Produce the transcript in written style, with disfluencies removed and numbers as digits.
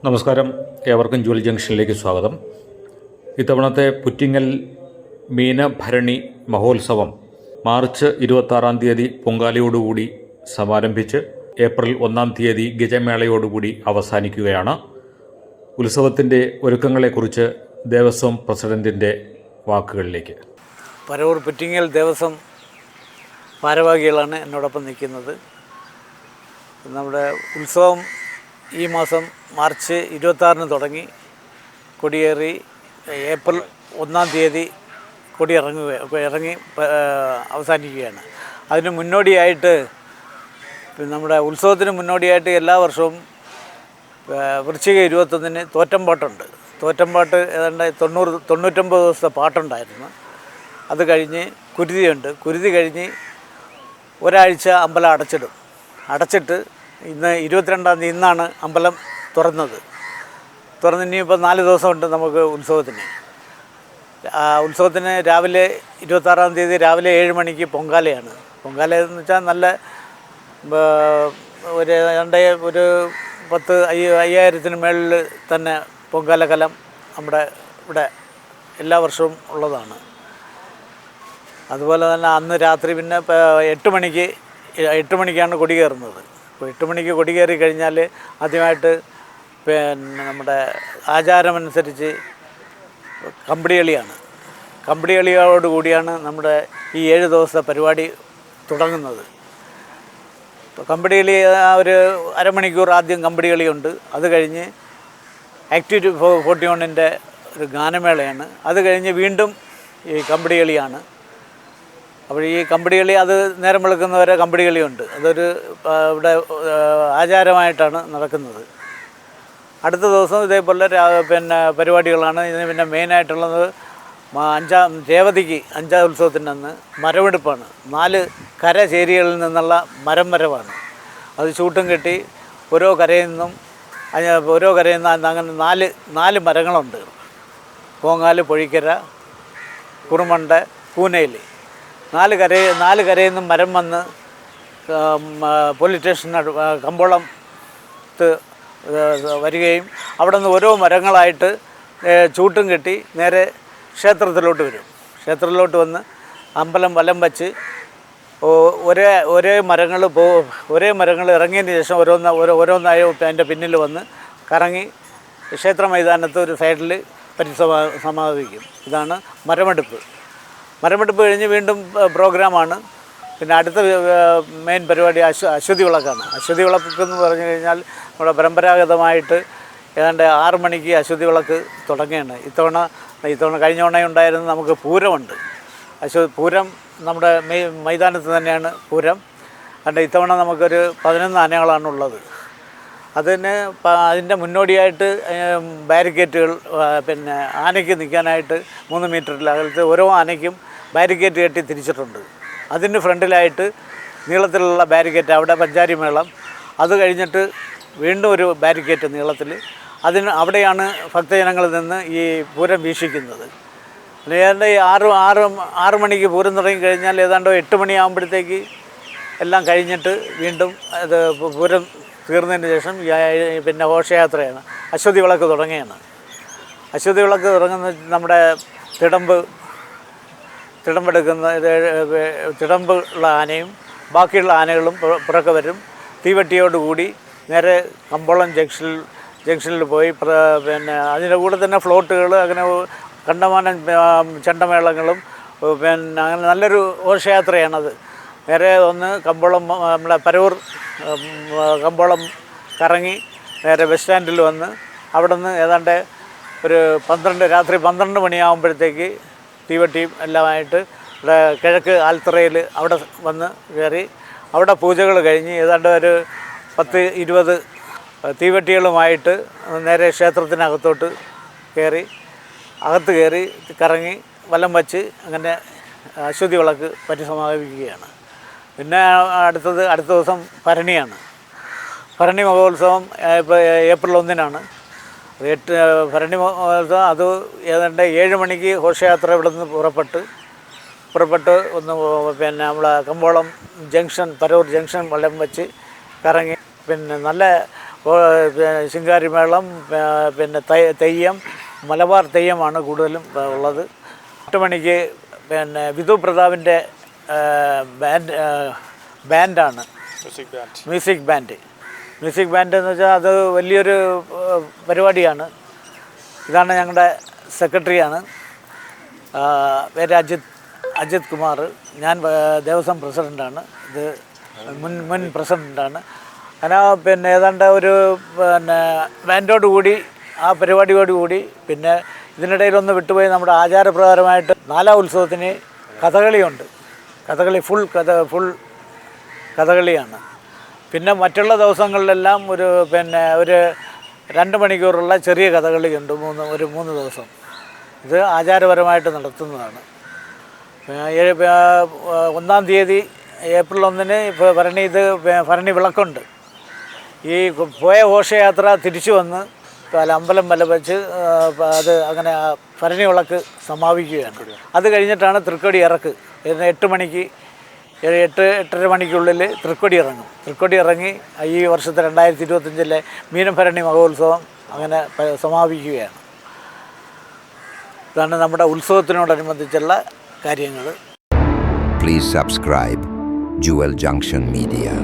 നമസ്കാരം, ഏവർക്കും ജൂൽ ജംഗ്ഷനിലേക്ക് സ്വാഗതം. ഇത്തവണത്തെ പുറ്റിങ്ങൽ മീനഭരണി മഹോത്സവം മാർച്ച് 26 പൊങ്കാലയോടുകൂടി സമാരംഭിച്ച് ഏപ്രിൽ 1 ഗജമേളയോടുകൂടി അവസാനിക്കുകയാണ്. ഉത്സവത്തിൻ്റെ ഒരുക്കങ്ങളെക്കുറിച്ച് ദേവസ്വം പ്രസിഡൻറ്റിൻ്റെ വാക്കുകളിലേക്ക്. പരവൂർ പുറ്റിങ്ങൽ ദേവസ്വം ഭാരവാഹികളാണ് എന്നോടൊപ്പം നിൽക്കുന്നത്. നമ്മുടെ ഉത്സവം ഈ മാസം മാർച്ച് 26 തുടങ്ങി കൊടിയേറി ഏപ്രിൽ 1 കൊടി ഇറങ്ങി അവസാനിക്കുകയാണ്. അതിന് മുന്നോടിയായിട്ട് നമ്മുടെ ഉത്സവത്തിന് മുന്നോടിയായിട്ട് എല്ലാ വർഷവും വൃശ്ചിക 21 തോറ്റംപാട്ടുണ്ട്. തോറ്റംപാട്ട് ഏതാണ്ട് 99 ദിവസത്തെ പാട്ടുണ്ടായിരുന്നു. അത് കഴിഞ്ഞ് കുരുതിയുണ്ട്. കുരുതി കഴിഞ്ഞ് ഒരാഴ്ച അമ്പലം അടച്ചിട്ട് ഇന്ന് 22 ഇന്നാണ് അമ്പലം തുറന്നത്. ഇനിയിപ്പോൾ 4 ദിവസമുണ്ട് നമുക്ക് ഉത്സവത്തിന്. ഉത്സവത്തിന് രാവിലെ 26 രാവിലെ 7 മണിക്ക് പൊങ്കാലയാണ്. പൊങ്കാല എന്ന് വെച്ചാൽ നല്ല ഒരു 10,000-5,000 മേളിൽ തന്നെ പൊങ്കാല കലം നമ്മുടെ ഇവിടെ എല്ലാ വർഷവും ഉള്ളതാണ്. അതുപോലെ തന്നെ അന്ന് രാത്രി പിന്നെ 8 മണിക്കാണ് കൊടി കയറുന്നത്. അപ്പോൾ 8 മണിക്ക് കൊടി കയറി കഴിഞ്ഞാൽ ആദ്യമായിട്ട് നമ്മുടെ ആചാരമനുസരിച്ച് കമ്പടികളിയാണ്. കമ്പടികളിയോടുകൂടിയാണ് നമ്മുടെ ഈ 7 ദിവസത്തെ പരിപാടി തുടങ്ങുന്നത്. ഇപ്പോൾ കമ്പടികളി ഒരു അരമണിക്കൂർ ആദ്യം കമ്പടികളിയുണ്ട്. അത് കഴിഞ്ഞ് ആക്ടിവിറ്റി 41 ഒരു ഗാനമേളയാണ്. അത് കഴിഞ്ഞ് വീണ്ടും ഈ കമ്പടികളിയാണ്. അപ്പോൾ ഈ കമ്പടികളി അത് നേരം വെളുക്കുന്നവരെ കമ്പടികളിയുണ്ട്. അതൊരു ഇവിടെ ആചാരമായിട്ടാണ് നടക്കുന്നത്. അടുത്ത ദിവസം ഇതേപോലെ പരിപാടികളാണ്. ഇതിന് പിന്നെ മെയിനായിട്ടുള്ളത് രേവതിക്ക് 5ാം ഉത്സവത്തിൻ്റെ അന്ന് മരമെടുപ്പാണ്. 4 കരചേരികളിൽ നിന്നുള്ള മരമാണ്. അത് ചൂട്ടും കെട്ടി ഓരോ കരയിൽ നിന്നും അങ്ങനെ 4 മരങ്ങളുണ്ട്. കോങ്ങാല്, പൊഴിക്കര, കുറുമണ്ട, കൂനയിൽ 4 കരയിൽ നിന്നും മരം വന്ന് പോലീസ് സ്റ്റേഷൻ കമ്പോളത്ത് വരികയും അവിടെ നിന്ന് ഓരോ മരങ്ങളായിട്ട് ചൂട്ടും കെട്ടി നേരെ ക്ഷേത്രത്തിലോട്ട് വരും. ക്ഷേത്രത്തിലോട്ട് വന്ന് അമ്പലം വലം വച്ച് ഒരേ മരങ്ങൾ ഇറങ്ങിയതിന് ശേഷം ഓരോന്നായി അതിൻ്റെ പിന്നിൽ വന്ന് കറങ്ങി ക്ഷേത്ര മൈതാനത്ത് ഒരു സൈഡിൽ സമാപിക്കും. ഇതാണ് മരമെടുപ്പ് കഴിഞ്ഞ് വീണ്ടും പ്രോഗ്രാമാണ്. പിന്നെ അടുത്ത മെയിൻ പരിപാടി അശ്വതി വിളക്കാണ്. അശ്വതി വിളക്കെന്ന് പറഞ്ഞു കഴിഞ്ഞാൽ നമ്മുടെ പരമ്പരാഗതമായിട്ട് ഏതാണ്ട് 6 മണിക്ക് അശ്വതി വിളക്ക് തുടങ്ങുകയാണ്. ഇത്തവണ കഴിഞ്ഞ ഉണ്ടായിരുന്നത് നമുക്ക് പൂരമുണ്ട്. പൂരം നമ്മുടെ മൈതാനത്ത് തന്നെയാണ് പൂരം. അതുകൊണ്ട് ഇത്തവണ നമുക്കൊരു 11 ആനകളാണുള്ളത്. അതിൻ്റെ മുന്നോടിയായിട്ട് ബാരിക്കേറ്റുകൾ പിന്നെ ആനയ്ക്ക് നിൽക്കാനായിട്ട് 3 മീറ്ററിൽ അകലത്ത് ഓരോ ആനയ്ക്കും ബാരിക്കേറ്റ് കെട്ടി തിരിച്ചിട്ടുണ്ട്. അതിന് ഫ്രണ്ടിലായിട്ട് നീളത്തിലുള്ള ബാരിക്കേറ്റ്, അവിടെ പഞ്ചാരി മേളം. അത് കഴിഞ്ഞിട്ട് വീണ്ടും ഒരു ബാരിക്കേറ്റ് നീളത്തിൽ. അവിടെയാണ് ഭക്തജനങ്ങളിൽ നിന്ന് ഈ പൂരം വീക്ഷിക്കുന്നത്. ഏതാണ്ട് 6 മണിക്ക് പൂരം തുടങ്ങി കഴിഞ്ഞാൽ ഏതാണ്ട് 8 മണിയാകുമ്പോഴത്തേക്ക് എല്ലാം കഴിഞ്ഞിട്ട് വീണ്ടും അത് പൂരം തീർന്നതിന് ശേഷം പിന്നെ ഘോഷയാത്രയാണ്. അശ്വതി വിളക്ക് തുടങ്ങുകയാണ്. അശ്വതി വിളക്ക് തുടങ്ങുന്ന നമ്മുടെ തിടമ്പുള്ള ആനയും ബാക്കിയുള്ള ആനകളും പുറക്കെ വരും. തീവട്ടിയോടുകൂടി നേരെ കമ്പോളം ജംഗ്ഷനിൽ പോയി പിന്നെ അതിൻ്റെ കൂടെ തന്നെ ഫ്ലോട്ടുകൾ, അങ്ങനെ കണ്ടമാനം ചെണ്ടമേളങ്ങളും പിന്നെ അങ്ങനെ നല്ലൊരു ഘോഷയാത്രയാണത്. നേരെ ഒന്ന് നമ്മുടെ പരവൂർ കമ്പോളം കറങ്ങി നേരെ ബസ് സ്റ്റാൻഡിൽ വന്ന് അവിടെ നിന്ന് ഏതാണ്ട് ഒരു രാത്രി 12 മണിയാകുമ്പോഴത്തേക്ക് തീവട്ടിയും എല്ലാമായിട്ട് ഇവിടെ കിഴക്ക് ആൽത്തറയിൽ അവിടെ വന്ന് കയറി അവിടെ പൂജകൾ കഴിഞ്ഞ് ഏതാണ്ട് ഒരു 10-20 തീവട്ടികളുമായിട്ട് നേരെ ക്ഷേത്രത്തിനകത്തോട്ട് അകത്ത് കയറി കറങ്ങി വലം വച്ച് അങ്ങനെ അശ്വതി വിളക്ക് പരിസമാപിക്കുകയാണ്. പിന്നെ അടുത്ത ദിവസം ഭരണിയാണ്. ഭരണി മഹോത്സവം ഇപ്പോൾ ഏപ്രിൽ 1 ഭരണി മഹോത്സവം. അത് ഏതാണ്ട് 7 മണിക്ക് ഘോഷയാത്ര ഇവിടെ നിന്ന് പുറപ്പെട്ട് ഒന്ന് പിന്നെ നമ്മളെ കമ്പോളം പരവൂർ ജംഗ്ഷൻ വലം വെച്ച് കറങ്ങി പിന്നെ നല്ല ശിങ്കാരിമേളം, പിന്നെ തെയ്യം, മലബാർ തെയ്യമാണ് കൂടുതലും ഉള്ളത്. 8 മണിക്ക് പിന്നെ വിധു പ്രതാപിൻ്റെ ബാൻഡാണ്, മ്യൂസിക് ബാൻഡ് എന്ന് വെച്ചാൽ അത് വലിയൊരു പരിപാടിയാണ്. ഇതാണ് ഞങ്ങളുടെ സെക്രട്ടറിയാണ്, പേര് അജിത് കുമാർ. ഞാൻ ദേവസ്വം പ്രസിഡൻ്റാണ്, ഇത് മുൻ പ്രസിഡൻ്റാണ്. അങ്ങനെ പിന്നെ ഏതാണ്ട് ഒരു പിന്നെ ബാൻഡോടുകൂടി ആ പരിപാടിയോടുകൂടി പിന്നെ ഇതിനിടയിലൊന്ന് വിട്ടുപോയി നമ്മുടെ ആചാരപ്രകാരമായിട്ട് 4ാം ഉത്സവത്തിന് കഥകളിയുണ്ട്. കഥകളി ഫുൾ കഥകളിയാണ്. പിന്നെ മറ്റുള്ള ദിവസങ്ങളിലെല്ലാം ഒരു 2 മണിക്കൂറുള്ള ചെറിയ കഥകളിയുണ്ട്, 3 ദിവസം. ഇത് ആചാരപരമായിട്ട് നടത്തുന്നതാണ്. 1-ാം തീയതി ഏപ്രിൽ 1-ന് ഭരണി വിളക്കുണ്ട്. ഈ പോയ ഘോഷയാത്ര തിരിച്ചു വന്ന് അമ്പലം വെച്ച് അത് അങ്ങനെ ഭരണി വിളക്ക് സമാപിക്കുകയാണ്. അത് കഴിഞ്ഞിട്ടാണ് തൃക്കൊടി ഇറക്ക്. 8 മണിക്ക് 8-8:30 മണിക്കുള്ളിൽ തൃക്കൊടി ഇറങ്ങും. തൃക്കൊടി ഇറങ്ങി ഈ വർഷത്തെ 2025 മീനഭരണി മഹോത്സവം അങ്ങനെ സമാപിക്കുകയാണ്. ഇതാണ് നമ്മുടെ ഉത്സവത്തിനോടനുബന്ധിച്ചുള്ള കാര്യങ്ങൾ. Please subscribe Jewel Junction Media.